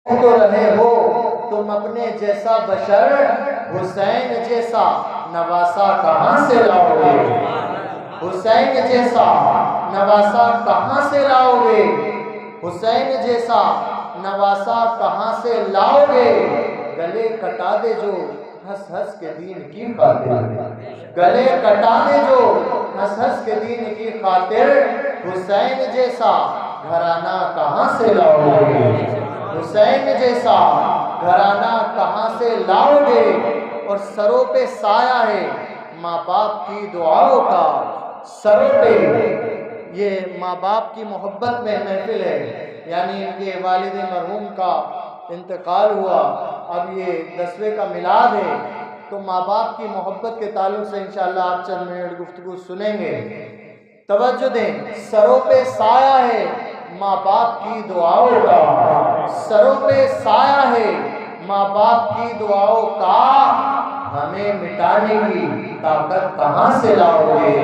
تو رہے ہو تم اپنے جیسا بشر، حسین جیسا نواسا کہاں سے لاؤ گے؟ حسین جیسا نواسا کہاں سے لاؤ گے؟ حسین جیسا نواسا کہاں سے لاؤ گے؟ گلے کٹا دے جو ہنس ہنس کے دین کی خاطر، گلے کٹا دے جو ہنس ہنس کے دین کی خاطر، حسین جیسا گھرانہ کہاں سے لاؤ گے؟ حسین جیسا گھرانہ کہاں سے لاؤ گے؟ اور سروں پہ سایہ ہے ماں باپ کی دعاؤں کا، سروں پہ، یہ ماں باپ کی محبت میں محفل ہے، یعنی ان کے والد مرحوم کا انتقال ہوا، اب یہ 10ویں کا میلاد ہے، تو ماں باپ کی محبت کے تعلق سے انشاءاللہ آپ چند منٹ گفتگو سنیں گے۔ توجہ دیں، سروں پہ سایہ ہے ماں باپ کی دعاؤں کا، سروں پہ سایہ ہے ماں باپ کی دعاؤں کا، ہمیں مٹانے کی طاقت کہاں سے لاؤ گے؟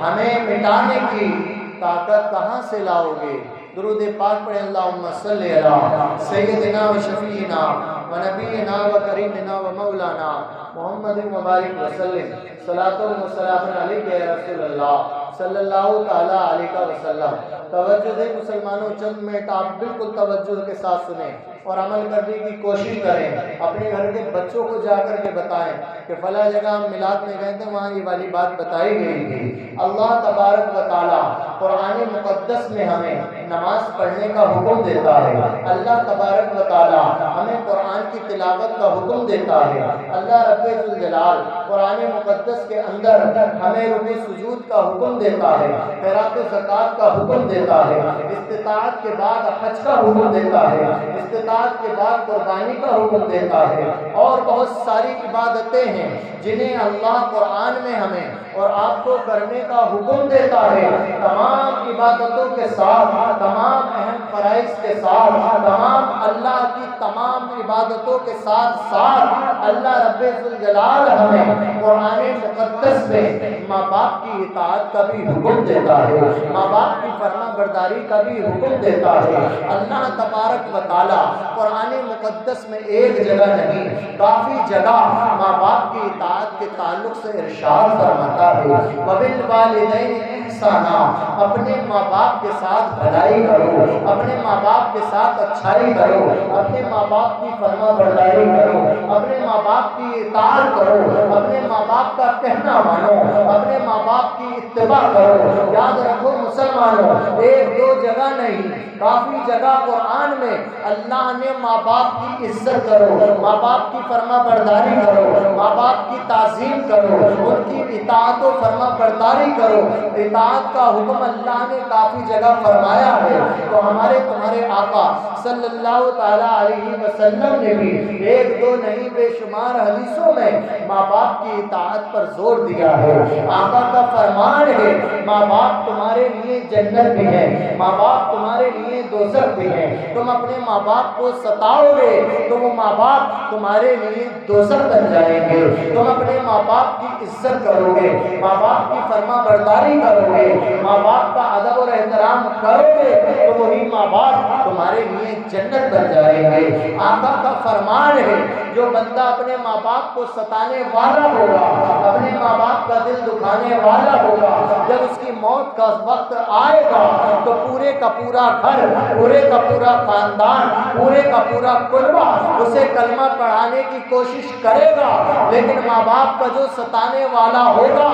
ہمیں مٹانے کی طاقت کہاں سے لاؤ گے؟ درود پاک پڑھیں، اللہم صلی علی سیدنا و شفیعنا و نبینا و کریمنا و مولانا محمد مبارک وسلم، صلاۃ و سلام علیک یا رسول اللہ صلی اللہ تعالیٰ علیہ وسلم۔ توجہ دیں مسلمانوں، چند منٹ آپ بالکل توجہ کے ساتھ سنیں اور عمل کرنے کی کوشش کریں، اپنے گھر کے بچوں کو جا کر کے بتائیں کہ فلاں جگہ ہم میلاد میں گئے تھے، وہاں یہ والی بات بتائی گئی تھی۔ اللہ تبارک و تعالیٰ قرآن مقدس میں ہمیں نماز پڑھنے کا حکم دیتا ہے، اللہ تبارک و تعالیٰ ہمیں قرآن کی تلاوت کا حکم دیتا ہے، اللہ رب الجلال قرآن مقدس کے اندر ہمیں رکوع سجود کا حکم دیتا ہے، خیرات و زکوٰۃ کا حکم دیتا ہے، استطاعت کے بعد حج کا حکم دیتا ہے، استطاعت کے بعد قربانی کا حکم دیتا ہے، اور بہت ساری عبادتیں ہیں جنہیں اللہ قرآن میں ہمیں اور آپ کو کرنے کا حکم دیتا ہے۔ تمام عبادتوں کے ساتھ، تمام اہم فرائض کے ساتھ، تمام اللہ کی تمام عبادتوں کے ساتھ ساتھ اللہ رب الجلال ہمیں قرآن مقدس میں ماں باپ کی اطاعت کا بھی حکم دیتا ہے، ماں باپ کی فرما برداری کا بھی حکم دیتا ہے۔ اللہ تبارک و تعالیٰ قرآن مقدس میں ایک جگہ نہیں، کافی جگہ ماں باپ کی اطاعت کے تعلق سے ارشاد فرماتا ہے، وَبِالْوَالِدَيْنِ احسانا، اپنے ماں باپ کے ساتھ بھلائی کرو، اپنے ماں باپ کے ساتھ اچھائی کرو، اپنے ماں باپ کی فرما برداری کرو، اپنے ماں باپ کی اطاعت کرو، اپنے ماں باپ کا کہنا مانو، اپنے ماں باپ کی اتباع کرو۔ یاد رکھو مسلمانوں، ایک دو جگہ نہیں، کافی جگہ قرآن میں اللہ نے ماں باپ کی عزت کرو، ماں باپ کی فرما برداری کرو، ماں باپ کی تعظیم کرو، ان کی اطاعت و فرما برداری کرو، اطاعت کا حکم اللہ نے کافی جگہ فرمایا ہے۔ تو ہمارے تمہارے آقا صلی اللہ تعالیٰ علیہ وسلم نے بھی ایک دو نہیں بے شمار حدیثوں میں ماں باپ کی اطاعت پر زور دیا ہے۔ آقا کا فرمان ہے، ماں باپ تمہارے لیے جنت بھی ہے، ماں باپ تمہارے لیے دوزخ بھی ہے۔ تم اپنے ماں باپ کو ستاؤ گے تو وہ ماں باپ تمہارے لیے دوزخ بن جائیں گے۔ تم اپنے ماں باپ کی عزت کرو گے، ماں باپ کی فرما برداری کرو گے، ماں باپ کا ادب اور احترام کرو گے تو وہی ماں باپ تمہارے لیے جنت بن جائیں گے۔ آقا کا فرمان ہے، جو بندہ اپنے ماں باپ کو ستانے والا ہوگا، اپنے ماں باپ کا دل دکھانے والا ہوگا، جب اس کی موت کا وقت آئے گا تو پورے کا پورا گھر، پورے کا پورا خاندان، پورے کا پورا کنبہ اسے کلمہ پڑھانے کی کوشش کرے گا، لیکن ماں باپ کا جو ستانے والا ہوگا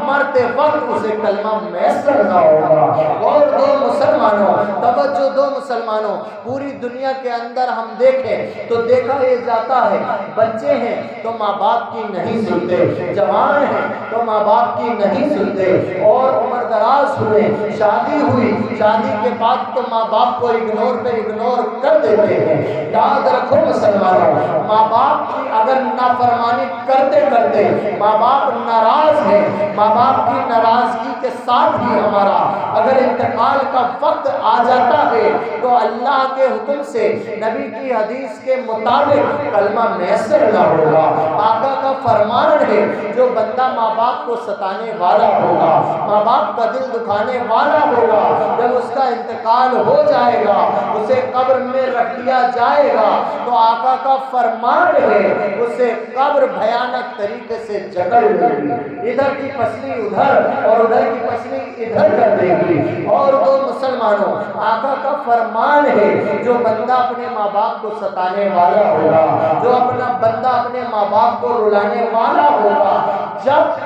مرتے وقت اسے کلمہ میسر نہ ہوگا۔ اور دو مسلمانوں، توجہ دو مسلمانوں، پوری دنیا کے اندر ہم دیکھیں تو دیکھا یہ جاتا ہے، بچے ہیں تو ماں باپ کی نہیں سنتے، جوان ہیں تو ماں باپ کی نہیں سنتے، اور عمر دراز ہوئے، شادی ہوئی، شادی کے بعد تو ماں باپ کو اگنور پہ اگنور کر دیتے ہیں۔ یاد رکھو مسلمان مسلمانوں، ماں باپ کی اگر نافرمانی کرتے کرتے ماں باپ ناراض ہیں، ماں باپ کی ناراضگی کے ساتھ ہی ہمارا اگر انتقال کا وقت آ جاتا ہے تو اللہ کے حکم سے نبی کی حدیث کے مطابق کلمہ میسر نہ ہوگا۔ آقا کا فرمان ہے جو بندہ ماں باپ کو ستانے والا ہوگا، ماں باپ کا دل دکھانے والا ہوگا، جب اس کا انتقال ہو جائے گا، اسے قبر میں رکھ دیا جائے گا تو آقا کا فرمان ہے اسے قبر بھیانک طریقے سے جکڑ لے گی، ادھر کی پسلی ادھر اور ادھر کی پسلی ادھر کر دے گی۔ اور وہ مسلمانوں، آقا کا فرمان ہے جو بندہ اپنے ماں باپ کو ستانے والا ہوگا، جو اپنا بندہ اپنے ماں باپ کو رلانے والا ہوگا، جب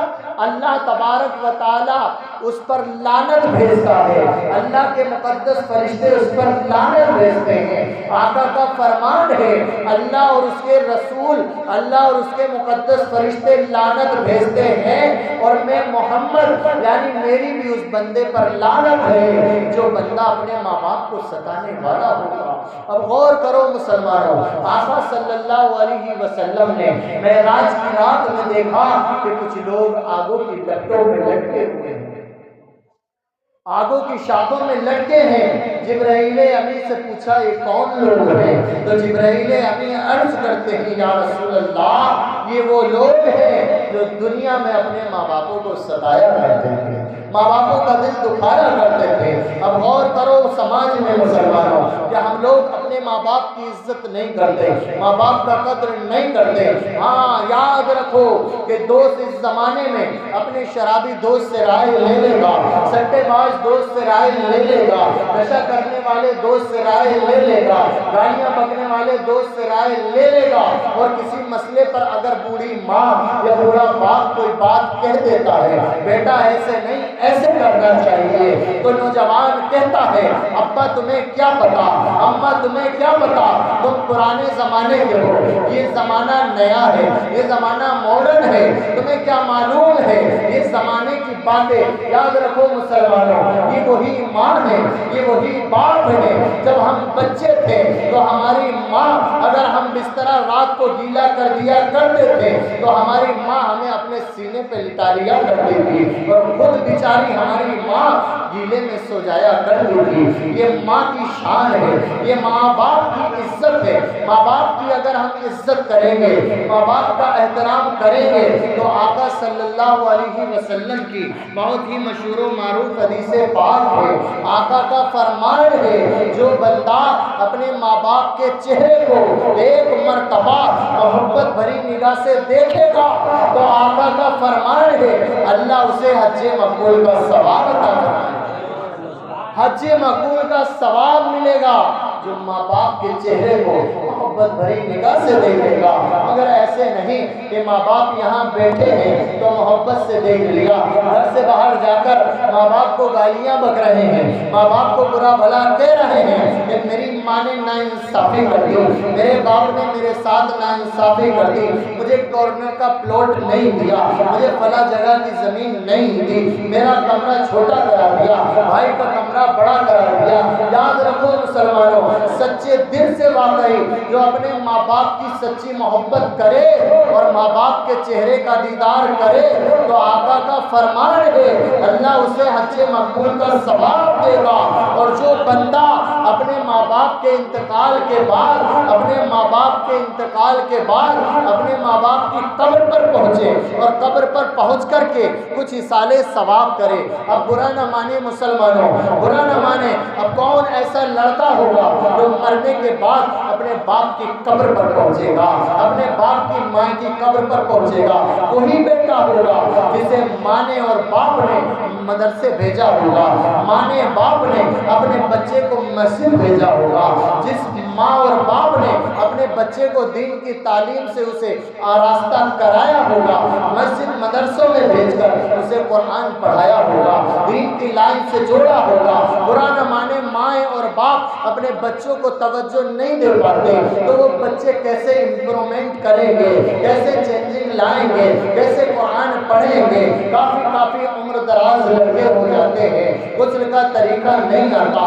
اللہ تبارک و تعالی اس پر لعنت بھیجتا ہے، اللہ کے مقدس فرشتے اس پر لعنت بھیجتے ہیں۔ آقا کا فرمان ہے اللہ اور اس کے رسول، اللہ اور اس کے مقدس فرشتے لعنت بھیجتے ہیں، اور میں محمد یعنی میری بھی اس بندے پر لعنت ہے جو بندہ اپنے ماں باپ کو ستانے والا ہوگا۔ اب غور کرو مسلمانوں، آقا صلی اللہ علیہ وسلم نے معراج کی رات میں دیکھا کہ کچھ لوگ آگوں کی لٹوں میں لٹکے ہوئے ہیں، آگوں کی شاخوں میں لٹکے ہیں۔ جبرائیل امین سے پوچھا یہ کون لوگ ہیں؟ تو جبرائیل امین عرض کرتے ہیں یا رسول اللہ یہ وہ لوگ ہیں جو دنیا میں اپنے ماں باپوں کو ستایا کرتے تھے، ماں باپوں کا دل دکھایا کرتے تھے۔ اب غور کرو سماج میں مسلمانوں کہ ہم لوگ اپنے ماں باپ کی عزت نہیں کرتے، ماں باپ کا قدر نہیں کرتے۔ ہاں یاد رکھو کہ دوست اس زمانے میں اپنے شرابی دوست سے رائے لے لے گا، سٹے باز دوست سے رائے لے لے گا، نشہ کرنے والے دوست سے رائے لے لے گا، گالیاں بکنے والے دوست سے رائے لے لے گا، اور کسی مسئلے پر اگر بوڑھی ماں یا بوڑھا باپ کوئی بات کہہ دیتا ہے بیٹا ایسے نہیں ایسے کرنا چاہیے، تو نوجوان کہتا ہے ابا تمہیں کیا پتا، اماں تمہیں کیا پتا، تم پرانے زمانے کے ہو، یہ زمانہ نیا ہے، یہ زمانہ ماڈرن ہے، تمہیں کیا معلوم ہے یہ زمانے کی باتیں۔ یاد رکھو مسلمانوں یہ وہی ماں ہے، یہ وہی باپ ہے، جب ہم بچے تھے تو ہماری ماں اگر ہم بسترا رات کو گیلا کر دیا کرتے تھے تو ہماری ماں ہمیں اپنے سینے پہ لٹا لیا کرتی تھی، اور خود بیچاری ہماری ماں گیلے میں سو جایا کرتی تھی۔ یہ ماں کی شان ہے، یہ ماں باپ کی عزت ہے۔ ماں باپ کی اگر ہم عزت کریں گے، ماں باپ کا احترام کریں گے تو آقا صلی اللہ علیہ وسلم کی بہت ہی مشہور و معروف حدیث پاک ہے، آقا کا فرمان ہے جو بندہ اپنے ماں باپ کے چہرے کو ایک مرتبہ محبت بھری نگاہ سے دیکھے گا تو آقا کا فرمان ہے اللہ اسے حج مقبول کا ثواب عطا فرمائے گا، حج مقبول کا ثواب ملے گا جو ماں باپ کے چہرے کو محبت بھری نگاہ سے دیکھے گا۔ مگر ایسے نہیں کہ ماں باپ یہاں بیٹھے ہیں تو محبت سے دیکھ لیا، گھر سے باہر جا کر ماں باپ کو گالیاں بک رہے ہیں، ماں باپ کو برا بھلا کہہ رہے ہیں کہ میری ماں نے ناانصافی کر دی، میرے باپ نے میرے ساتھ ناانصافی کر دی، مجھے کارنر کا پلاٹ نہیں دیا، مجھے فلاں جگہ کی زمین نہیں دی، میرا کمرہ چھوٹا کرا دیا، بھائی کا کمرہ بڑا کرا دیا۔ یاد رکھو مسلمانوں سچے دل سے واقعی جو اپنے ماں باپ کی سچی محبت کرے اور ماں باپ کے چہرے کا دیدار کرے تو آقا کا فرمان ہے اللہ اسے حج مقبول کا ثواب دے گا۔ اور جو بندہ اپنے ماں باپ کے انتقال کے بعد اپنے ماں باپ کے انتقال کے بعد اپنے ماں باپ کی قبر پر پہنچے اور قبر پر پہنچ کر کے کچھ اصال ثواب کرے، اب برا نہ مانے مسلمانوں، برا نہ مانے، اب کون ایسا لڑکا ہوگا جو مرنے کے بعد اپنے باپ کی قبر پر پہنچے گا، اپنے باپ کی ماں کی قبر پر پہنچے گا؟ وہی بیٹا ہوگا جسے ماں نے اور باپ نے مدرسے بھیجا ہوگا، ماں نے باپ نے اپنے بچے کو مسجد بھیجا ہوگا، جس ماں اور باپ نے اپنے بچے کو دین کی تعلیم سے اسے آراستہ کرایا ہوگا، مسجد مدرسوں میں بھیج کر اسے قرآن پڑھایا ہوگا، دین کی لائن سے جوڑا ہوگا۔ برا نہ مانے مائیں اور باپ اپنے بچوں کو توجہ نہیں دے پاتے تو وہ بچے کیسے امپرومنٹ کریں گے، کیسے چینجنگ لائیں گے، کیسے قرآن پڑھیں گے؟ کافی عمر دراز لڑکے ہو جاتے ہیں، غسل کا طریقہ نہیں آتا،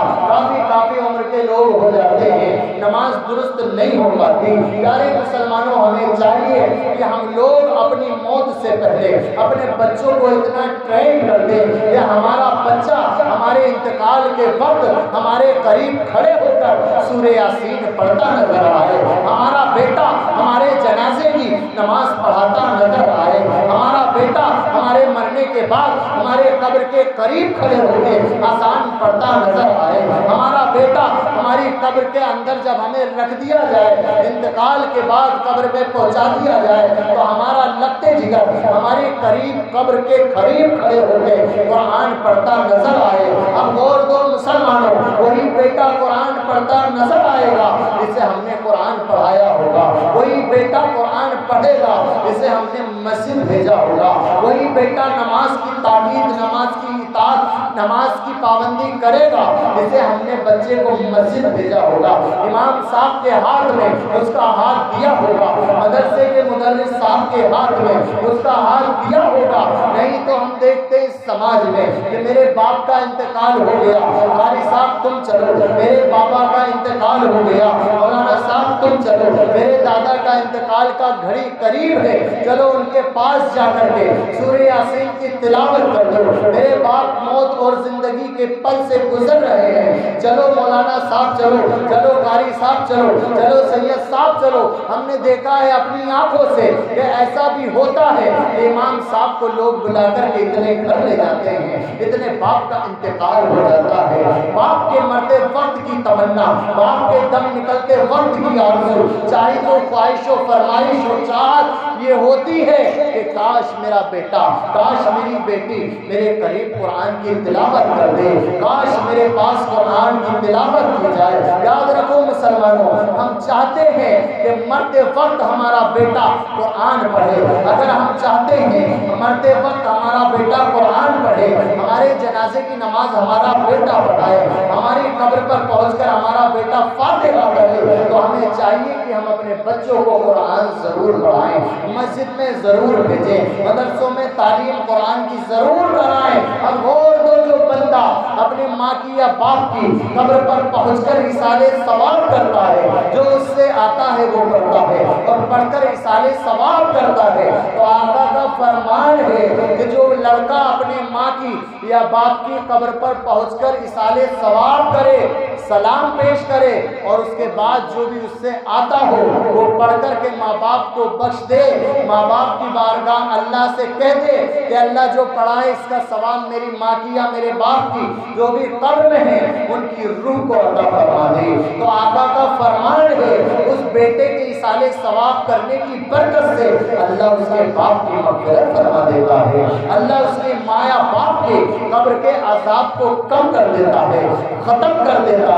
کافی عمر کے لوگ ہو جاتے ہیں، نماز درست نہیں ہو پاتی۔ آتی۔ پیارے مسلمانوں، ہمیں چاہیے کہ ہم لوگ اپنی موت سے پہلے اپنے بچوں کو اتنا ٹرین کر دیں کہ ہمارا بچہ ہمارے انتقال کے وقت ہمارے قریب کھڑے ہو کر سورہ یاسین پڑھتا نظر آئے، ہمارا بیٹا ہمارے جنازے کی نماز پڑھاتا نظر آئے، ہمارا بیٹا ہمارے مرنے کے بعد ہمارے قبر کے قریب کھڑے ہو کے اذان پڑھتا نظر آئے، ہمارا بیٹا ہماری قبر کے اندر جب ہمیں رکھ دیا جائے، انتقال کے بعد قبر میں پہنچا دیا جائے تو ہمارا لگتے جگر ہماری قریب قبر کے قریب کھڑے ہو کے قرآن پڑھتا نظر آئے۔ اب غور دو مسلمانوں، وہی بیٹا قرآن پڑھتا نظر آئے گا جسے ہم نے قرآن پڑھایا ہوگا، وہی بیٹا قرآن پڑھے گا جسے ہم نے مسجد بھیجا ہوگا، وہی بیٹا نماز کی تاکید، نماز کی اطاعت، نماز کی پابندی کرے گا جسے ہم نے بچے کو مسجد بھیجا ہوگا، امام صاحب کے ہاتھ میں اس کا ہاتھ دیا ہوگا، مدرسے کے مدرس صاحب کے ہاتھ میں اس کا ہاتھ دیا ہوگا۔ نہیں تو ہم دیکھتے اس سماج میں کہ میرے باپ کا انتقال ہو گیا، قاری صاحب تم چلو، میرے بابا کا انتقال ہو گیا، مولانا صاحب تم چلو، میرے دادا کا انتقال کا گھڑی قریب ہے، چلو ان کے پاس جا کر کے سورہ یاسین کی تلاوت کر دو، میرے باپ موت اور زندگی کے پل سے گزر رہے ہیں، چلو مولانا صاحب چلو، چلو قاری صاحب چلو، چلو سید صاحب چلو۔ ہم نے دیکھا ہے اپنی آنکھوں سے کہ ایسا بھی ہوتا ہے کہ امام صاحب کو لوگ بلا کر کے اتنے گھر لے جاتے ہیں، اتنے باپ کا انتقال ہو جاتا ہے، باپ کے مرتے وقت کی تمنا، باپ کے دم نکلتے وقت کی آرزو، چاہے تو خواہش و فرمائش و چاہت یہ ہوتی ہے کہ کاش میرا بیٹا، کاش میری بیٹی میرے قریب قرآن کی تلاوت کر دے، کاش میرے پاس قرآن کی تلاوت کی جائے۔ یاد رکھو مسلمانوں، ہم چاہتے ہیں کہ مرتے وقت ہمارا بیٹا قرآن پڑھے، اگر ہم چاہتے ہیں مرتے وقت ہمارا بیٹا قرآن پڑھے، ہمارے جنازے کی نماز ہمارا بیٹا پڑھائے، ہماری قبر پر پہنچ کر ہمارا بیٹا فاتحہ پڑھے، تو ہمیں چاہیے کہ ہم اپنے بچوں کو قرآن ضرور پڑھائیں، مسجد میں ضرور بھیجیں، مدرسوں میں تعلیم قرآن کی ضرور کرائیں۔ اب غور دو، جو بندہ اپنے ماں کی یا باپ کی قبر پر پہنچ کر اِیصال ثواب کرتا ہے، جو اس سے آتا ہے وہ پڑھتا ہے اور پڑھ کر اِیصال ثواب کرتا ہے، تو آقا کا فرمان ہے کہ جو لڑکا اپنے ماں کی یا باپ کی قبر پر پہنچ کر اِیصال ثواب کرے، سلام پیش کرے اور اس کے بعد جو بھی اس سے آتا ہو وہ پڑھ کر کے ماں باپ کو بخش دے، ماں باپ کی بارگاہ اللہ سے کہہ دے کہ اللہ جو پڑھائے اس کا ثواب میری ماں کی یا میرے باپ کی جو بھی قبر میں ہیں ان کی روح کو عطا فرما دے، تو آقا کا فرمان ہے اس بیٹے کے اِیصال ثواب کرنے کی برکت سے اللہ اس کے باپ کی مغفرت فرما دیتا ہے، اللہ اس کے ماں یا باپ کے قبر کے عذاب کو کم کر دیتا ہے، ختم کر دیتا ہے۔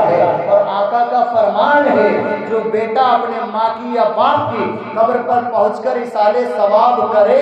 اور آقا کا فرمان ہے جو بیٹا اپنے ماں کی یا باپ کی قبر پر پہنچ کر اِیصال ثواب کرے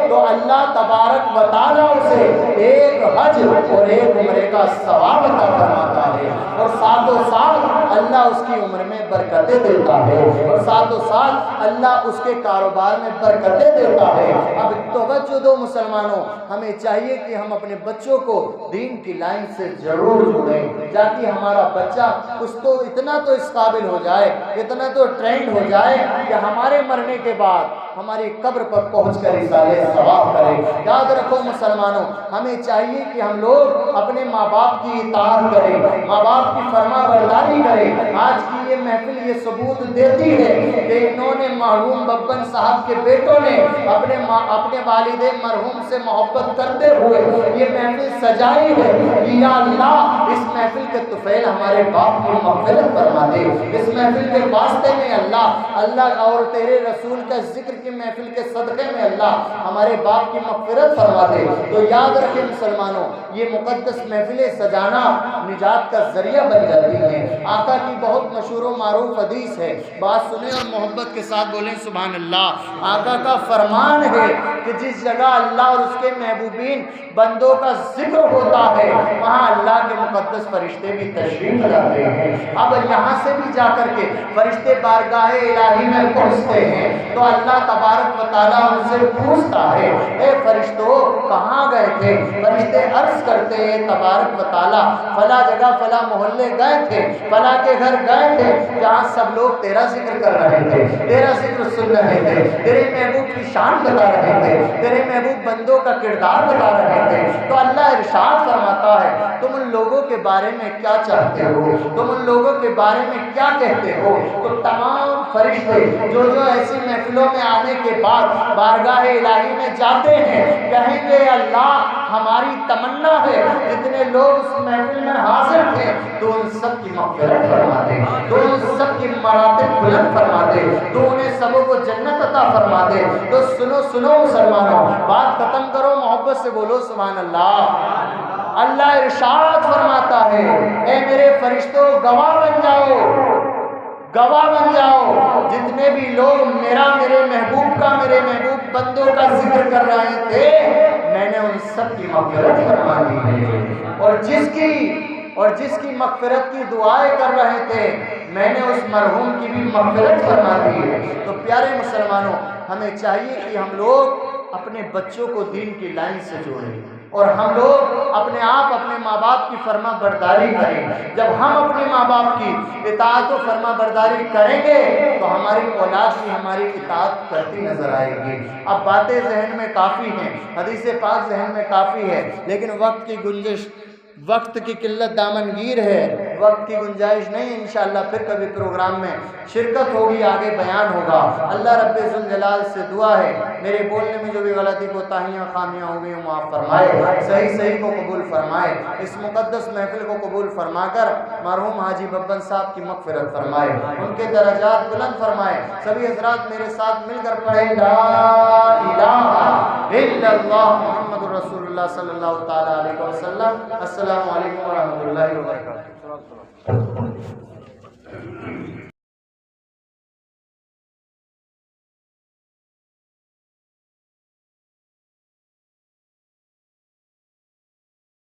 تو اللہ تبارک و تعالیٰ اسے ایک حج اور ایک عمرے کا ثواب عطا فرماتا ہے، اور ساتھ و ساتھ اللہ اس کی عمر میں برکتیں دیتا ہے، اور ساتھ و ساتھ اللہ اس کے کاروبار میں برکتیں دیتا ہے۔ اب توجہ دو مسلمانوں، ہمیں چاہیے کہ ہم اپنے بچوں کو دین کی لائن سے ضرور جوڑیں، تاکہ ہمارا بچہ کچھ تو اتنا تو اس قابل ہو جائے، اتنا تو ٹرینڈ ہو جائے کہ ہمارے مرنے کے بعد ہماری قبر پر پہنچ کر اِیصال ثواب کرے۔ یاد رکھو مسلمانوں، ہمیں چاہیے کہ ہم لوگ اپنے ماں باپ کی اطاعت کریں، ماں باپ کی فرما برداری کریں۔ آج کی یہ محفل یہ ثبوت دیتی ہے کہ انہوں نے مرحوم ببن صاحب کے بیٹوں نے اپنے والد مرحوم سے محبت کرتے ہوئے یہ محفل سجائی ہے کہ یا اللہ اس محفل کے طفیل ہمارے باپ کی مغفرت فرما دے، اس محفل کے واسطے میں اللہ اور تیرے رسول کا ذکر کی محفل کے صدقے میں اللہ ہمارے باپ کی مغفرت فرما دے۔ تو یاد رکھیں مسلمانوں، یہ مقدس محفلیں سجانا نجات کا ذریعہ بن جاتی ہیں۔ آقا کی بہت مشہور و معروف حدیث ہے، بات سنیں اور محبت کے ساتھ بولیں سبحان اللہ۔ آقا کا فرمان ہے کہ جس جگہ اللہ اور اس کے محبوبین بندوں کا ذکر ہوتا ہے وہاں اللہ کے مقدس فرشتے بھی تشریف لاتے ہیں۔ اب یہاں سے بھی جا کر کے فرشتے بارگاہ الہی میں پہنچتے ہیں تو اللہ تبارک و تعالیٰ ان سے پوچھتا ہے اے فرشتوں کہاں گئے تھے؟ فرشتے عرض کرتے ہیں تبارک و تعالیٰ فلاں جگہ فلاں محلے گئے تھے، فلاں کے گھر گئے تھے جہاں سب لوگ تیرا ذکر کر رہے تھے، تیرا ذکر سن رہے تھے، تیرے محبوب کی شان بتا رہے تھے، تیرے محبوب بندوں کا کردار بتا رہے تھے۔ تو اللہ ارشاد فرماتا ہے تم ان لوگوں کے بارے میں کیا چاہتے ہو، تم ان لوگوں کے بارے میں کیا کہتے ہو؟ تو تمام فرشتے جو ایسی محفلوں میں آنے کے بعد بارگاہ الہی میں جاتے ہیں کہیں گے اللہ ہماری تمنا ہے جتنے لوگ اس محفل میں حاضر تھے تو ان سب کی مغفرت فرما دے، تو ان سب کی مراتب بلند فرما دے، تو انہیں سبوں کو جنت عطا فرما دے۔ تو سنو سنو مسلمانوں، بات ختم کرو، محبت سے بولو سبحان اللہ۔ اللہ ارشاد فرماتا ہے اے میرے فرشتوں گواہ بن جاؤ، گواہ بن جاؤ، جتنے بھی لوگ میرے محبوب کا، میرے محبوب بندوں کا ذکر کر رہے تھے میں نے ان سب کی مغفرت فرما دی ہے، اور جس کی مغفرت کی دعائیں کر رہے تھے میں نے اس مرحوم کی بھی مغفرت فرما دی ہے۔ تو پیارے مسلمانوں ہمیں چاہیے کہ ہم لوگ اپنے بچوں کو دین کی لائن سے جوڑیں اور ہم لوگ اپنے آپ اپنے ماں باپ کی فرما برداری کریں۔ جب ہم اپنے ماں باپ کی اطاعت و فرما برداری کریں گے تو ہماری اولاد بھی ہماری اطاعت کرتی نظر آئے گی۔ اب باتیں ذہن میں کافی ہیں، حدیث پاک ذہن میں کافی ہے، لیکن وقت کی قلت دامنگیر ہے، وقت کی گنجائش نہیں ہے۔ انشاءاللہ پھر کبھی پروگرام میں شرکت ہوگی، آگے بیان ہوگا۔ اللہ رب ذوالجلال سے دعا ہے میرے بولنے میں جو بھی غلطی کوتاہیاں خامیاں ہو گئی معاف فرمائے، صحیح کو قبول فرمائے، اس مقدس محفل کو قبول فرما کر مرحوم حاجی ببن صاحب کی مغفرت فرمائے، ان کے درجات بلند فرمائے۔ سبھی حضرات میرے ساتھ مل کر پڑھیں لا الہ الا اللہ محمد رسول اللہ صلی اللہ تعالی علیہ وسلم۔ السلام علیکم ورحمۃ اللہ وبرکاتہ۔